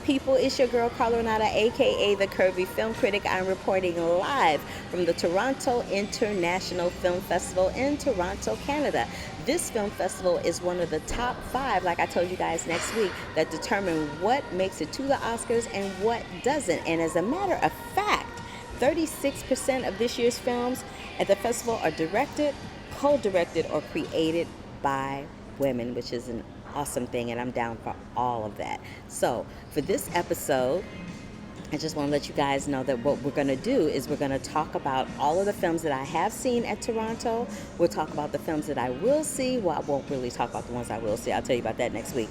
people? It's your girl Carla Renata, aka the Curvy Film Critic. I'm reporting live from the Toronto International Film Festival in Toronto, Canada. This film festival is one of the top 5, like I told you guys next week, that determine what makes it to the Oscars and what doesn't. And as a matter of fact, 36% of this year's films at the festival are directed, co-directed, or created by women, which is an awesome thing, and I'm down for all of that. So for this episode, I just want to let you guys know that what we're going to do is we're going to talk about all of the films that I have seen at Toronto. We'll talk about the films that I will see. Well, I won't really talk about the ones I will see. I'll tell you about that next week.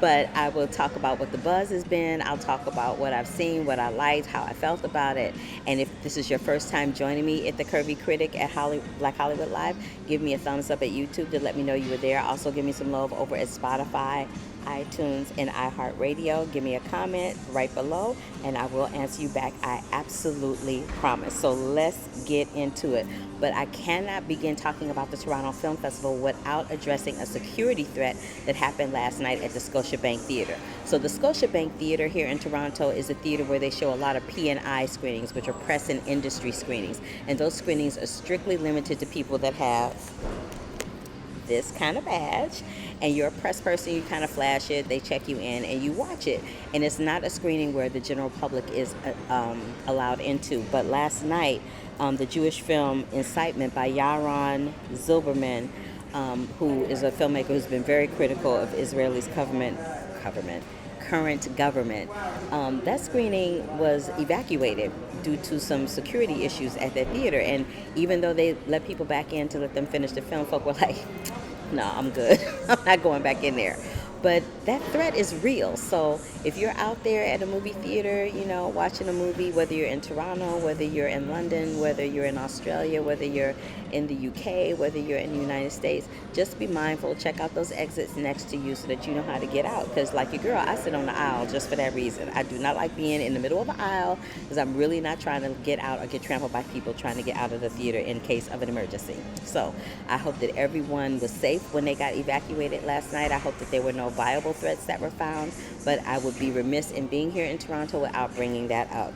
But I will talk about what the buzz has been. I'll talk about what I've seen, what I liked, how I felt about it. And if this is your first time joining me at the Curvy Critic at Black Hollywood Live, give me a thumbs up at YouTube to let me know you were there. Also, give me some love over at Spotify, iTunes, and iHeartRadio. Give me a comment right below and I will answer you back. I absolutely promise. So let's get into it. But I cannot begin talking about the Toronto Film Festival without addressing a security threat that happened last night at the Scotiabank Theatre. So the Scotiabank Theatre here in Toronto is a theater where they show a lot of P&I screenings, which are press and industry screenings. And those screenings are strictly limited to people that have this kind of badge, and you're a press person. You kind of flash it, they check you in, and you watch it. And it's not a screening where the general public is allowed into. But last night, the Jewish film Incitement by Yaron Zilberman, who is a filmmaker who's been very critical of Israel's current government, that screening was evacuated due to some security issues at that theater. And even though they let people back in to let them finish the film, folk were like, no, I'm good. I'm not going back in there. But that threat is real. So if you're out there at a movie theater, watching a movie, whether you're in Toronto, whether you're in London, whether you're in Australia, whether you're in the UK, whether you're in the United States, just be mindful. Check out those exits next to you so that you know how to get out. Because like your girl, I sit on the aisle just for that reason. I do not like being in the middle of an aisle because I'm really not trying to get out or get trampled by people trying to get out of the theater in case of an emergency. So I hope that everyone was safe when they got evacuated last night. I hope that there were no viable threats that were found, but I would be remiss in being here in Toronto without bringing that up.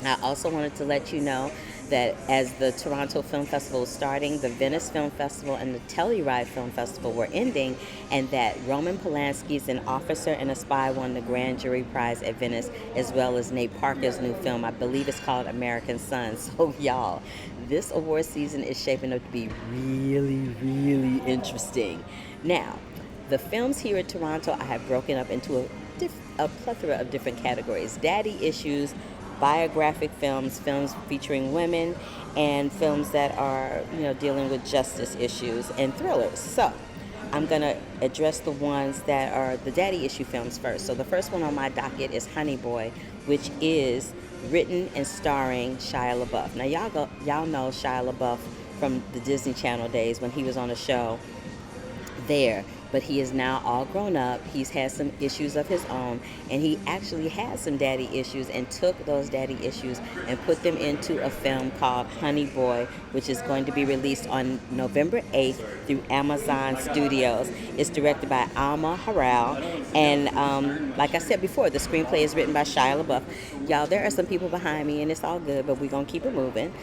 I also wanted to let you know that as the Toronto Film Festival is starting, the Venice Film Festival and the Telluride Film Festival were ending, and that Roman Polanski's An Officer and a Spy won the Grand Jury Prize at Venice, as well as Nate Parker's new film. I believe it's called American Son. So y'all, this award season is shaping up to be really, really interesting. Now, the films here in Toronto I have broken up into a plethora of different categories: daddy issues, biographic films, films featuring women, and films that are, dealing with justice issues, and thrillers. So I'm going to address the ones that are the daddy issue films first. So the first one on my docket is Honey Boy, which is written and starring Shia LaBeouf. Now y'all know Shia LaBeouf from the Disney Channel days when he was on a show there, but he is now all grown up. He's had some issues of his own, and he actually had some daddy issues and took those daddy issues and put them into a film called Honey Boy, which is going to be released on November 8th through Amazon Studios. It's directed by Alma Harrell, and like I said before, the screenplay is written by Shia LaBeouf. Y'all, there are some people behind me, and it's all good, but we're going to keep it moving.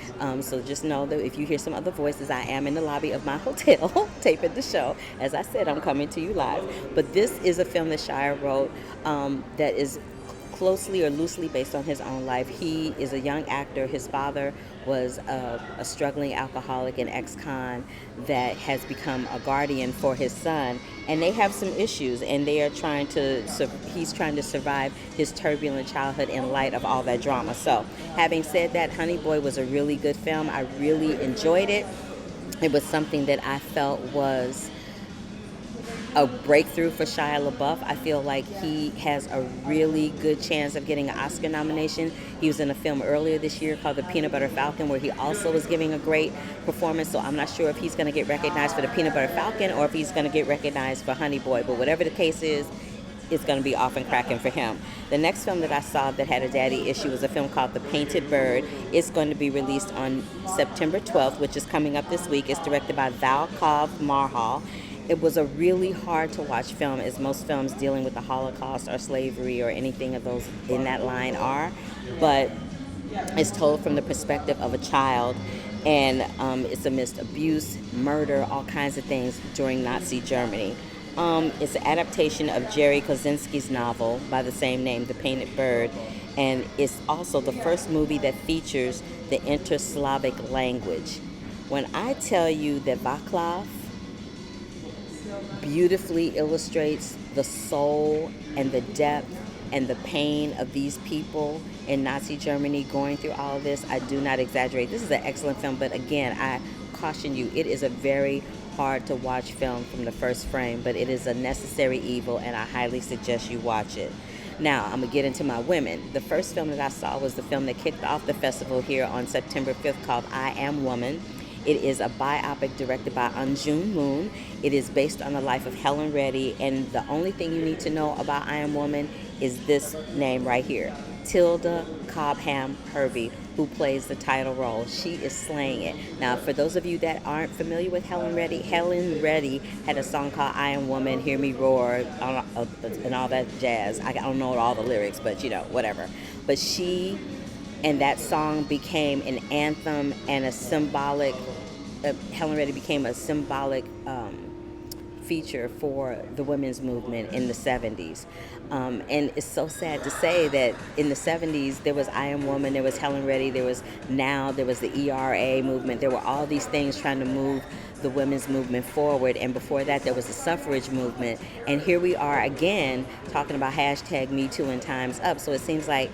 So just know that if you hear some other voices, I am in the lobby of my hotel taping the show. As I said, I'm coming to you live. But this is a film that Shia wrote that is closely or loosely based on his own life. He is a young actor. His father was a struggling alcoholic and ex-con that has become a guardian for his son, and they have some issues, and he's trying to survive his turbulent childhood in light of all that drama. So having said that, Honey Boy was a really good film. I really enjoyed it. It was something that I felt was a breakthrough for Shia LaBeouf. I feel like he has a really good chance of getting an Oscar nomination. He was in a film earlier this year called The Peanut Butter Falcon, where he also was giving a great performance. So I'm not sure if he's going to get recognized for The Peanut Butter Falcon or if he's going to get recognized for Honey Boy. But whatever the case is, it's going to be off and cracking for him. The next film that I saw that had a daddy issue was a film called The Painted Bird. It's going to be released on September 12th, which is coming up this week. It's directed by Val Kov Marhal. It was a really hard to watch film, as most films dealing with the Holocaust or slavery or anything of those in that line are. But it's told from the perspective of a child, and it's amidst abuse, murder, all kinds of things during Nazi Germany. It's an adaptation of Jerry Kosinski's novel by the same name, The Painted Bird, and it's also the first movie that features the inter-Slavic language. When I tell you that Vaclav beautifully illustrates the soul and the depth and the pain of these people in Nazi Germany going through all of this, I do not exaggerate. This is an excellent film, but again, I caution you, it is a very hard to watch film from the first frame, but it is a necessary evil, and I highly suggest you watch it. Now, I'm going to get into my women. The first film that I saw was the film that kicked off the festival here on September 5th called I Am Woman. It is a biopic directed by Anjun Moon. It is based on the life of Helen Reddy, and the only thing you need to know about I Am Woman is this name right here, Tilda Cobham Hervey, who plays the title role. She is slaying it. Now, for those of you that aren't familiar with Helen Reddy had a song called I Am Woman, Hear Me Roar, and all that jazz. I don't know all the lyrics, but whatever. But she and that song became an anthem and a symbolic, Helen Reddy became a symbolic feature for the women's movement in the 70s. And it's so sad to say that in the 70s, there was I Am Woman, there was Helen Reddy, there was the ERA movement. There were all these things trying to move the women's movement forward. And before that, there was the suffrage movement. And here we are again talking about hashtag Me Too and Time's Up. So it seems like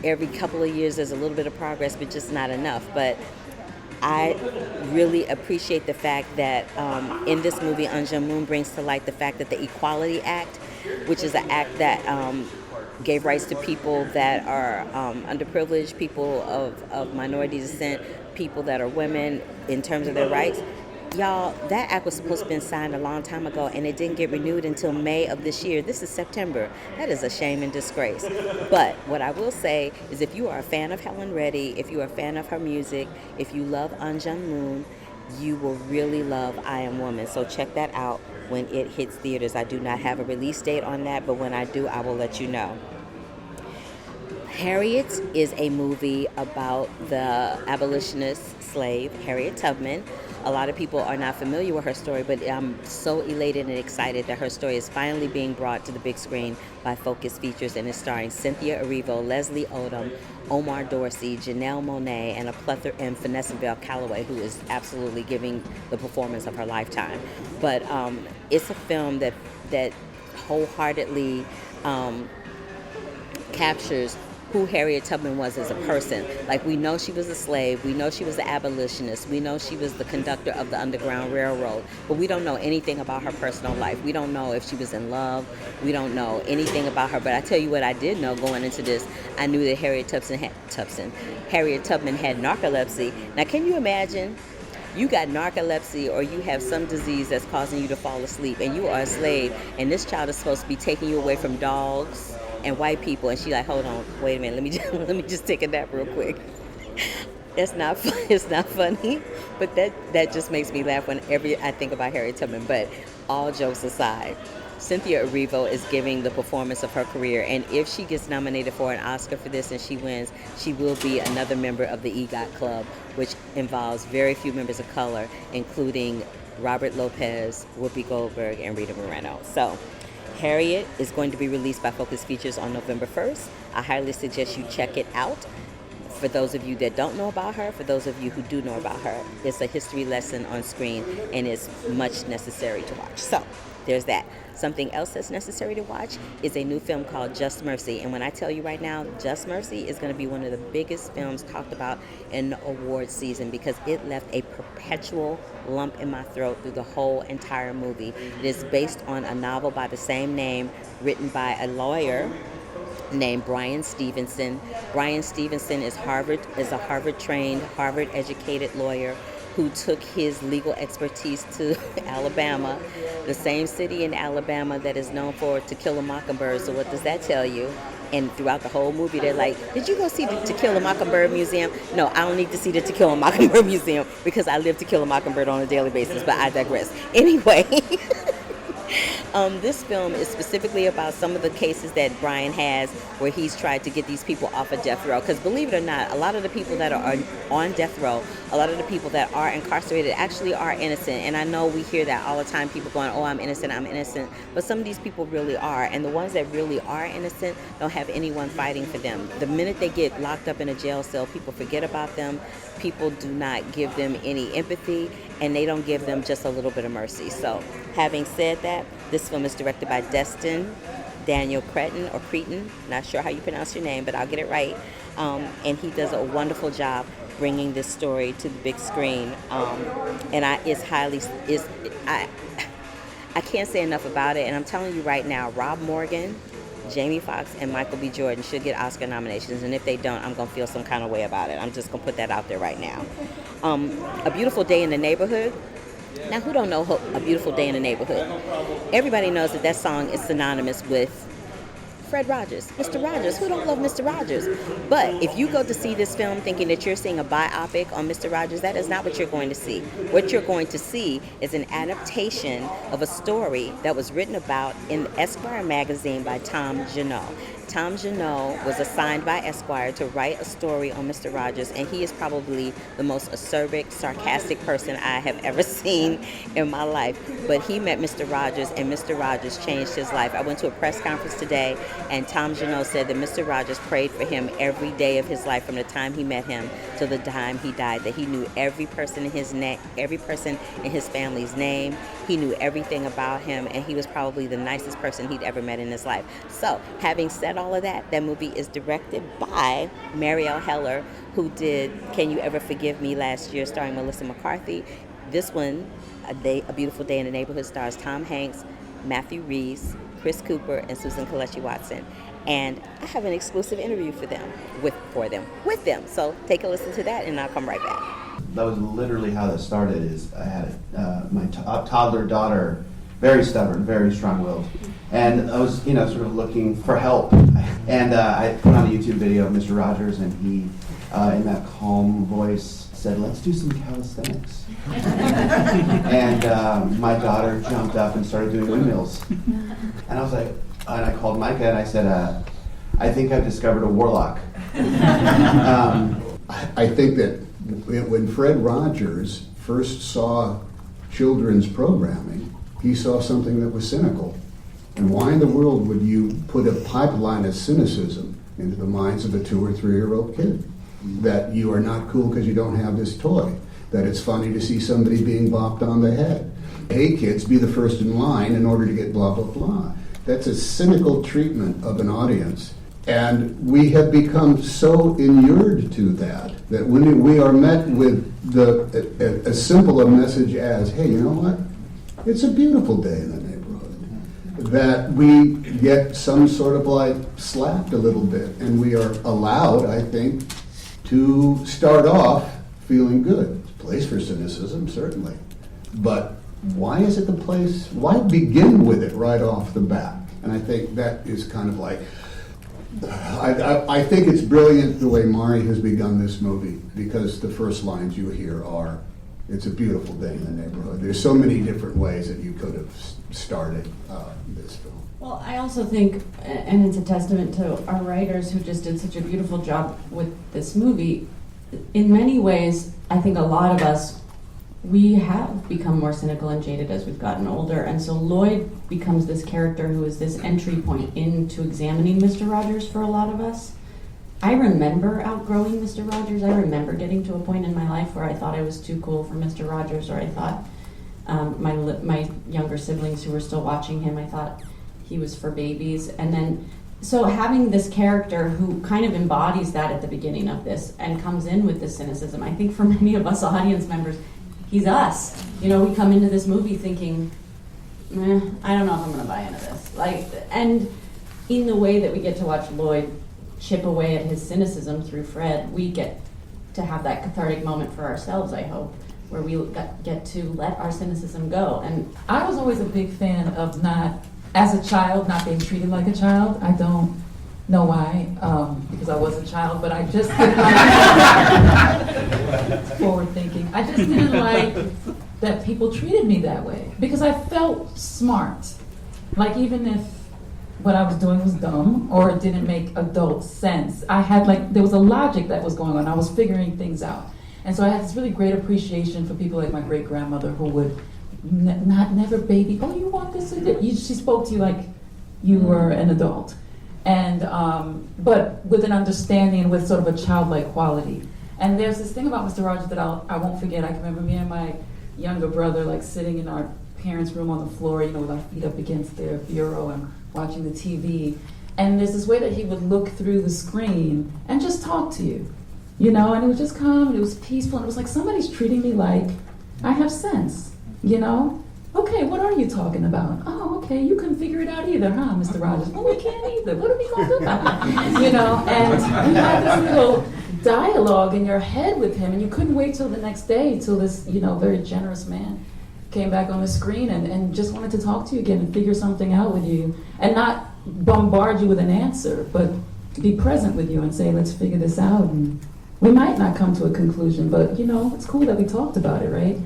every couple of years there's a little bit of progress, but just not enough. But I really appreciate the fact that in this movie, Anjun Moon brings to light the fact that the Equality Act, which is an act that gave rights to people that are underprivileged, people of minority descent, people that are women in terms of their rights. Y'all, that act was supposed to have been signed a long time ago, and it didn't get renewed until May of this year. This is September. That is a shame and disgrace. But what I will say is, if you are a fan of Helen Reddy, if you are a fan of her music, if you love Anjun Moon, you will really love I Am Woman. So check that out when it hits theaters. I do not have a release date on that, but when I do, I will let you know. Harriet is a movie about the abolitionist slave, Harriet Tubman. A lot of people are not familiar with her story, but I'm so elated and excited that her story is finally being brought to the big screen by Focus Features, and is starring Cynthia Erivo, Leslie Odom, Omar Dorsey, Janelle Monáe, and a plethora, and Vanessa Bell Calloway, who is absolutely giving the performance of her lifetime. But it's a film that wholeheartedly captures who Harriet Tubman was as a person. Like, we know she was a slave, we know she was an abolitionist, we know she was the conductor of the Underground Railroad, but we don't know anything about her personal life. We don't know if she was in love, we don't know anything about her. But I tell you what I did know going into this, I knew that Harriet Tubman had narcolepsy. Now, can you imagine? You got narcolepsy, or you have some disease that's causing you to fall asleep, and you are a slave, and this child is supposed to be taking you away from dogs and white people, and she like, hold on, wait a minute, let me just take a nap real quick. It's not funny, but that just makes me laugh whenever I think about Harriet Tubman. But all jokes aside, Cynthia Erivo is giving the performance of her career, and if she gets nominated for an Oscar for this and she wins, she will be another member of the EGOT Club, which involves very few members of color, including Robert Lopez, Whoopi Goldberg, and Rita Moreno. So Harriet is going to be released by Focus Features on November 1st. I highly suggest you check it out. For those of you that don't know about her, for those of you who do know about her, it's a history lesson on screen, and it's much necessary to watch. So there's that. Something else that's necessary to watch is a new film called Just Mercy. And when I tell you right now, Just Mercy is going to be one of the biggest films talked about in the awards season, because it left a perpetual lump in my throat through the whole entire movie. It is based on a novel by the same name, written by a lawyer named Brian Stevenson. Brian Stevenson is a Harvard-trained, Harvard-educated lawyer who took his legal expertise to Alabama, the same city in Alabama that is known for To Kill a Mockingbird. So what does that tell you? And throughout the whole movie, they're like, did you go see the To Kill a Mockingbird Museum? No, I don't need to see the To Kill a Mockingbird Museum because I live To Kill a Mockingbird on a daily basis, but I digress. Anyway, this film is specifically about some of the cases that Brian has where he's tried to get these people off of death row. Because believe it or not, a lot of the people that are on death row, a lot of the people that are incarcerated actually are innocent. And I know we hear that all the time, people going, oh, I'm innocent, I'm innocent. But some of these people really are. And the ones that really are innocent don't have anyone fighting for them. The minute they get locked up in a jail cell, people forget about them. People do not give them any empathy, and they don't give them just a little bit of mercy. So having said that, this film is directed by Destin Daniel Cretin, not sure how you pronounce your name, but I'll get it right. And he does a wonderful job bringing this story to the big screen. And I can't say enough about it. And I'm telling you right now, Rob Morgan, Jamie Foxx, and Michael B. Jordan should get Oscar nominations. And if they don't, I'm going to feel some kind of way about it. I'm just going to put that out there right now. A Beautiful Day in the Neighborhood. Now, who don't know A Beautiful Day in the Neighborhood? Everybody knows that song is synonymous with Fred Rogers, Mr. Rogers. Who don't love Mr. Rogers? But if you go to see this film thinking that you're seeing a biopic on Mr. Rogers, that is not what you're going to see. What you're going to see is an adaptation of a story that was written about in Esquire magazine by Tom Junod. Tom Junod was assigned by Esquire to write a story on Mr. Rogers, and he is probably the most acerbic, sarcastic person I have ever seen in my life. But he met Mr. Rogers, and Mr. Rogers changed his life. I went to a press conference today, and Tom Junod said that Mr. Rogers prayed for him every day of his life from the time he met him to the time he died, that he knew every person in his every person in his family's name. He knew everything about him, and he was probably the nicest person he'd ever met in his life. So, having said all of that, that movie is directed by Marielle Heller, who did Can You Ever Forgive Me last year, starring Melissa McCarthy. This one, A Beautiful Day in the Neighborhood, stars Tom Hanks, Matthew Reese, Chris Cooper, and Susan Kelechi Watson. And I have an exclusive interview with them. So take a listen to that, and I'll come right back. That was literally how that started. Is I had my toddler daughter, very stubborn, very strong-willed, and I was, sort of looking for help. And I put on a YouTube video of Mr. Rogers, and he, in that calm voice, said, "Let's do some calisthenics." And my daughter jumped up and started doing windmills, and I was like, and I called Micah and I said, "I think I've discovered a warlock." I think that when Fred Rogers first saw children's programming, he saw something that was cynical. And why in the world would you put a pipeline of cynicism into the minds of a 2 or 3-year-old kid? That you are not cool because you don't have this toy. That it's funny to see somebody being bopped on the head. Hey kids, be the first in line in order to get blah, blah, blah. That's a cynical treatment of an audience. And we have become so inured to that when we are met with as simple a message as, hey, you know what? It's a beautiful day in the neighborhood. That we get some sort of like slapped a little bit. And we are allowed, I think, to start off feeling good. It's a place for cynicism, certainly. But why is it the place? Why begin with it right off the bat? And I think that is kind of like, I think it's brilliant the way Mari has begun this movie, because the first lines you hear are, "It's a beautiful day in the neighborhood." There's so many different ways that you could have started this film. Well, I also think, and it's a testament to our writers who just did such a beautiful job with this movie, in many ways, I think a lot of us, we have become more cynical and jaded as we've gotten older, and so Lloyd becomes this character who is this entry point into examining Mr. Rogers for a lot of us. I remember outgrowing Mr. Rogers. I remember getting to a point in my life where I thought I was too cool for Mr. Rogers, or I thought my younger siblings who were still watching him, I thought he was for babies. And then, so having this character who kind of embodies that at the beginning of this and comes in with this cynicism, I think for many of us audience members, he's us. We come into this movie thinking, I don't know if I'm going to buy into this. And in the way that we get to watch Lloyd chip away at his cynicism through Fred, we get to have that cathartic moment for ourselves, I hope. where we get to let our cynicism go. And I was always a big fan of not, as a child, not being treated like a child. I don't know why, because I was a child, but I just didn't like, forward thinking, I just didn't like that people treated me that way, because I felt smart. Like, even if what I was doing was dumb or it didn't make adult sense, I had there was a logic that was going on. I was figuring things out. And so I had this really great appreciation for people like my great grandmother, who would never baby, oh, you want this? She spoke to you like you were an adult. And, but with an understanding and with sort of a childlike quality. And there's this thing about Mr. Rogers that I won't forget. I can remember me and my younger brother sitting in our parents' room on the floor, with our feet up against their bureau and watching the TV. And there's this way that he would look through the screen and just talk to you, and it was just calm, and it was peaceful, and it was like somebody's treating me like I have sense, Okay, what are you talking about? Oh, okay, you couldn't figure it out either, huh, Mr. Rogers? Well, we can't either. What are we going to do about it? And you had this little dialogue in your head with him, and you couldn't wait till the next day till this, very generous man came back on the screen and just wanted to talk to you again and figure something out with you, and not bombard you with an answer, but be present with you and say, let's figure this out. And we might not come to a conclusion, but it's cool that we talked about it, right?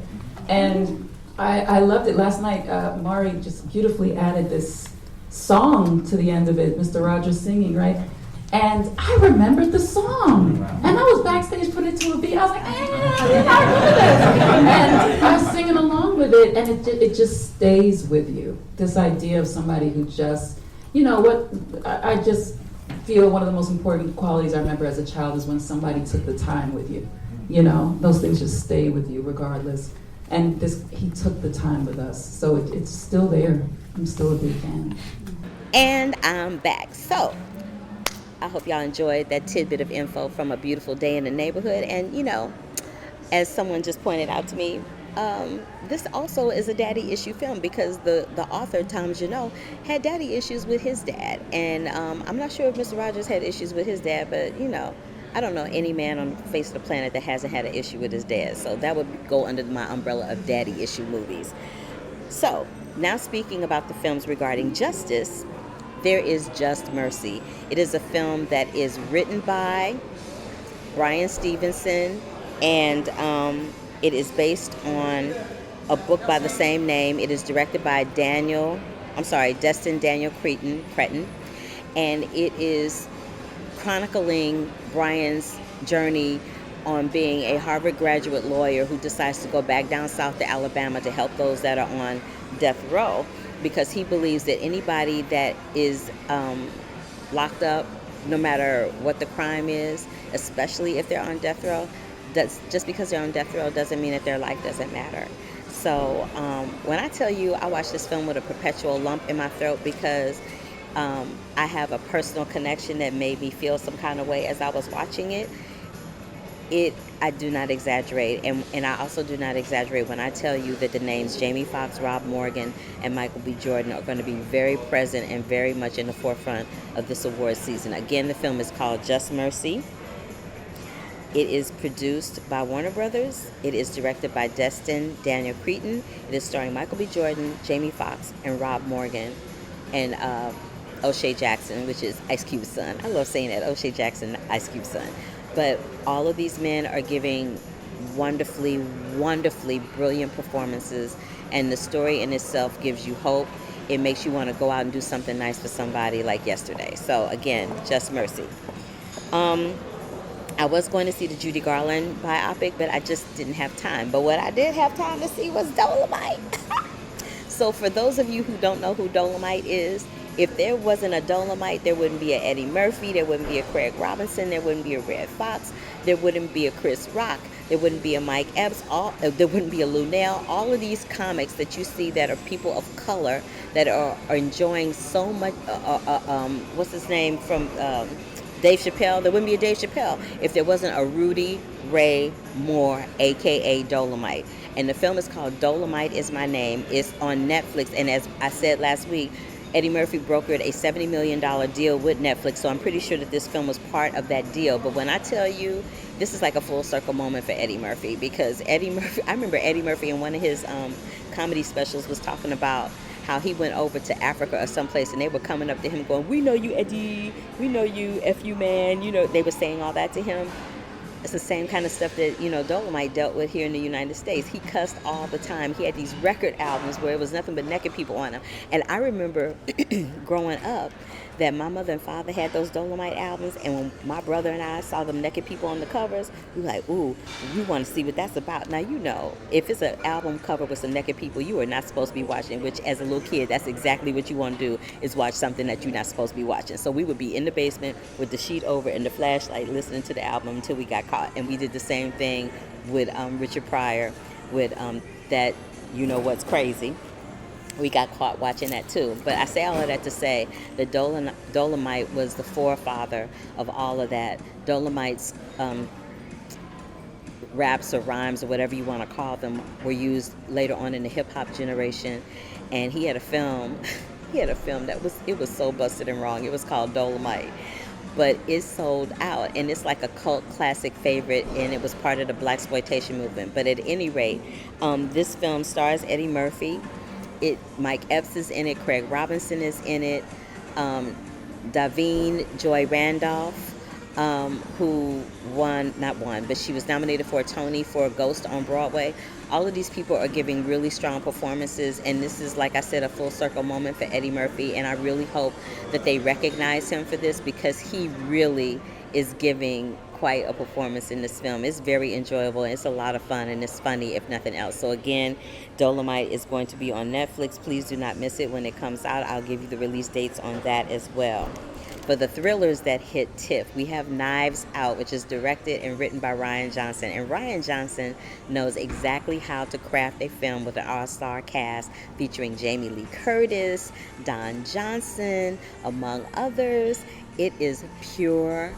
And I loved it. Last night, Mari just beautifully added this song to the end of it, Mr. Rogers singing, right? And I remembered the song. And I was backstage putting it to a beat. I was like, I remember this. And I was singing along with it, and it just stays with you. This idea of somebody who just, I just feel one of the most important qualities I remember as a child is when somebody took the time with you. Those things just stay with you regardless. And he took the time with us, so it's still there. I'm still a big fan. And I'm back. So, I hope y'all enjoyed that tidbit of info from a beautiful day in the neighborhood. And, as someone just pointed out to me, this also is a daddy issue film, because the author, Tom Janot, had daddy issues with his dad. And I'm not sure if Mr. Rogers had issues with his dad, but, I don't know any man on the face of the planet that hasn't had an issue with his dad. So that would go under my umbrella of daddy issue movies. So, now speaking about the films regarding justice, there is Just Mercy. It is a film that is written by Brian Stevenson, and it is based on a book by the same name. It is directed by Destin Daniel Cretton, and it is chronicling Brian's journey on being a Harvard graduate lawyer who decides to go back down south to Alabama to help those that are on death row, because he believes that anybody that is locked up, no matter what the crime is, especially if they're on death row, just because they're on death row doesn't mean that their life doesn't matter. So when I tell you I watched this film with a perpetual lump in my throat, because I have a personal connection that made me feel some kind of way as I was watching it. I do not exaggerate, and I also do not exaggerate when I tell you that the names Jamie Foxx, Rob Morgan, and Michael B. Jordan are going to be very present and very much in the forefront of this award season. Again, the film is called Just Mercy. It is produced by Warner Brothers. It is directed by Destin Daniel Cretton. It is starring Michael B. Jordan, Jamie Foxx, and Rob Morgan, and O'Shea Jackson, which is Ice Cube's son. I love saying that, O'Shea Jackson, Ice Cube's son. But all of these men are giving wonderfully, wonderfully brilliant performances, and the story in itself gives you hope. It makes you want to go out and do something nice for somebody like yesterday. So again, Just Mercy. I was going to see the Judy Garland biopic, but I just didn't have time. But what I did have time to see was Dolemite. So for those of you who don't know who Dolemite is, if there wasn't a Dolemite, there wouldn't be a Eddie Murphy, there wouldn't be a Craig Robinson, there wouldn't be a Red Fox, there wouldn't be a Chris Rock, there wouldn't be a Mike Epps, there wouldn't be a Lunel. All of these comics that you see that are people of color that are enjoying so much, what's his name from Dave Chappelle, there wouldn't be a Dave Chappelle if there wasn't a Rudy Ray Moore, a.k.a. Dolemite. And the film is called Dolemite Is My Name. It's on Netflix, and as I said last week, Eddie Murphy brokered a $70 million deal with Netflix, so I'm pretty sure that this film was part of that deal. But when I tell you this is like a full circle moment for Eddie Murphy, because Eddie Murphy, I remember Eddie Murphy in one of his comedy specials was talking about how he went over to Africa or someplace and they were coming up to him going, "We know you, Eddie, we know you, F you, man," they were saying all that to him. It's the same kind of stuff that, Dolemite dealt with here in the United States. He cussed all the time. He had these record albums where it was nothing but naked people on them. And I remember growing up that my mother and father had those Dolemite albums, and when my brother and I saw them naked people on the covers, we were like, ooh, we want to see what that's about. Now, if it's an album cover with some naked people, you are not supposed to be watching, which as a little kid, that's exactly what you want to do, is watch something that you're not supposed to be watching. So we would be in the basement with the sheet over and the flashlight listening to the album until we got caught. And we did the same thing with Richard Pryor with that You Know What's Crazy. We got caught watching that too. But I say all of that to say that Dolemite was the forefather of all of that. Dolemite's raps or rhymes or whatever you want to call them were used later on in the hip hop generation. And he had a film. That was so busted and wrong. It was called Dolemite. But it sold out, and it's like a cult classic favorite, and it was part of the blaxploitation movement. But at any rate, this film stars Eddie Murphy. Mike Epps is in it, Craig Robinson is in it, Davine Joy Randolph, who she was nominated for a Tony for Ghost on Broadway. All of these people are giving really strong performances, and this is, like I said, a full circle moment for Eddie Murphy, and I really hope that they recognize him for this, because he really is giving quite a performance in this film. It's very enjoyable, and it's a lot of fun, and it's funny if nothing else. So again, Dolemite is going to be on Netflix. Please do not miss it when it comes out. I'll give you the release dates on that as well. For the thrillers that hit Tiff, we have Knives Out, which is directed and written by Rian Johnson. And Rian Johnson knows exactly how to craft a film with an all-star cast featuring Jamie Lee Curtis, Don Johnson, among others. It is pure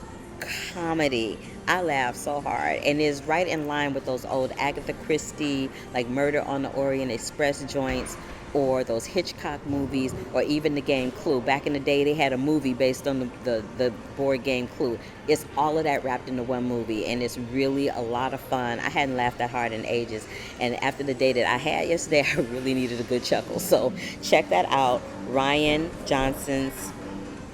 comedy. I laugh so hard, and is right in line with those old Agatha Christie, like Murder on the Orient Express joints, or those Hitchcock movies, or even the game Clue. Back in the day, they had a movie based on the board game Clue. It's all of that wrapped into one movie, and it's really a lot of fun. I hadn't laughed that hard in ages, and after the day that I had yesterday, I really needed a good chuckle. So check that out. Rian Johnson's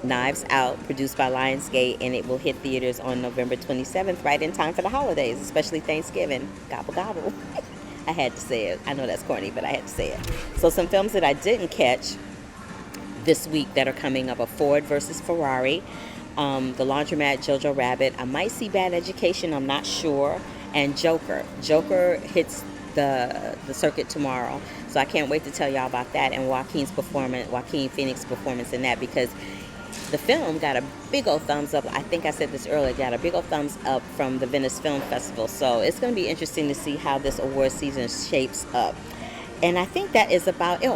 Knives Out, produced by Lionsgate, and it will hit theaters on November 27th, right in time for the holidays, especially Thanksgiving. Gobble, gobble. I had to say it. I know that's corny, but I had to say it. So some films that I didn't catch this week that are coming up are Ford versus Ferrari, The Laundromat, Jojo Rabbit. I might see Bad Education, I'm not sure, and Joker. Joker hits the circuit tomorrow, so I can't wait to tell y'all about that, and Joaquin Phoenix's performance in that, because the film got a big old thumbs up. I think I said this earlier, got a big old thumbs up from the Venice Film Festival. So it's going to be interesting to see how this award season shapes up. And I think that is about it.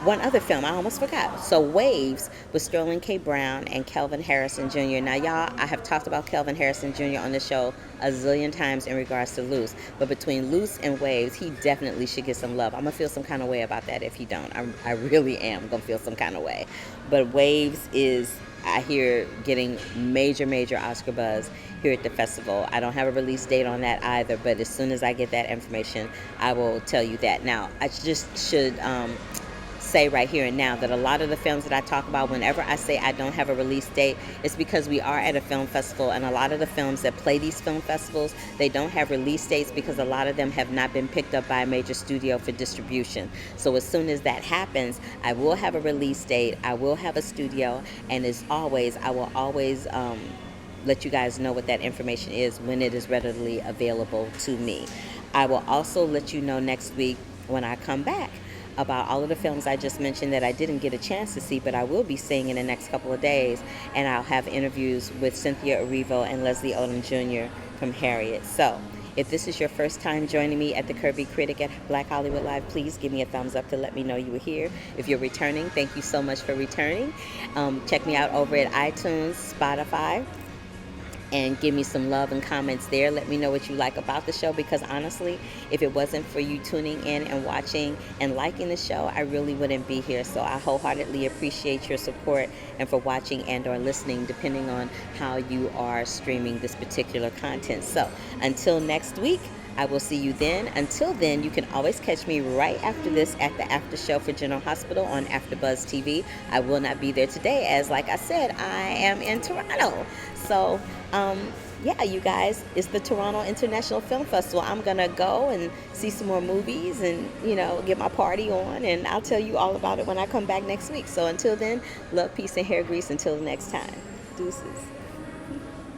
One other film, I almost forgot. So Waves with Sterling K. Brown and Kelvin Harrison Jr. Now, y'all, I have talked about Kelvin Harrison Jr. on the show a zillion times in regards to Loose. But between Loose and Waves, he definitely should get some love. I'm going to feel some kind of way about that if he don't. I really am going to feel some kind of way. But Waves is, I hear, getting major Oscar buzz here at the festival. I don't have a release date on that either, but as soon as I get that information, I will tell you that. Now, I just should say right here and now that a lot of the films that I talk about, whenever I say I don't have a release date, it's because we are at a film festival, and a lot of the films that play these film festivals, they don't have release dates because a lot of them have not been picked up by a major studio for distribution. So as soon as that happens, I will have a release date, I will have a studio, and as always, I will always let you guys know what that information is when it is readily available to me. I will also let you know next week when I come back about all of the films I just mentioned that I didn't get a chance to see, but I will be seeing in the next couple of days. And I'll have interviews with Cynthia Erivo and Leslie Odom Jr. from Harriet. So if this is your first time joining me at the Curvy Critic at Black Hollywood Live, please give me a thumbs up to let me know you were here. If you're returning, thank you so much for returning. Check me out over at iTunes, Spotify, and give me some love and comments there. Let me know what you like about the show, because honestly, if it wasn't for you tuning in and watching and liking the show, I really wouldn't be here. So I wholeheartedly appreciate your support and for watching and or listening, depending on how you are streaming this particular content. So until next week, I will see you then. Until then, you can always catch me right after this at the after show for General Hospital on AfterBuzz TV. I will not be there today, as like I said, I am in Toronto. So yeah, you guys, it's the Toronto International Film Festival. I'm gonna go and see some more movies and, you know, get my party on, and I'll tell you all about it when I come back next week. So until then, love, peace, and hair grease until the next time. Deuces.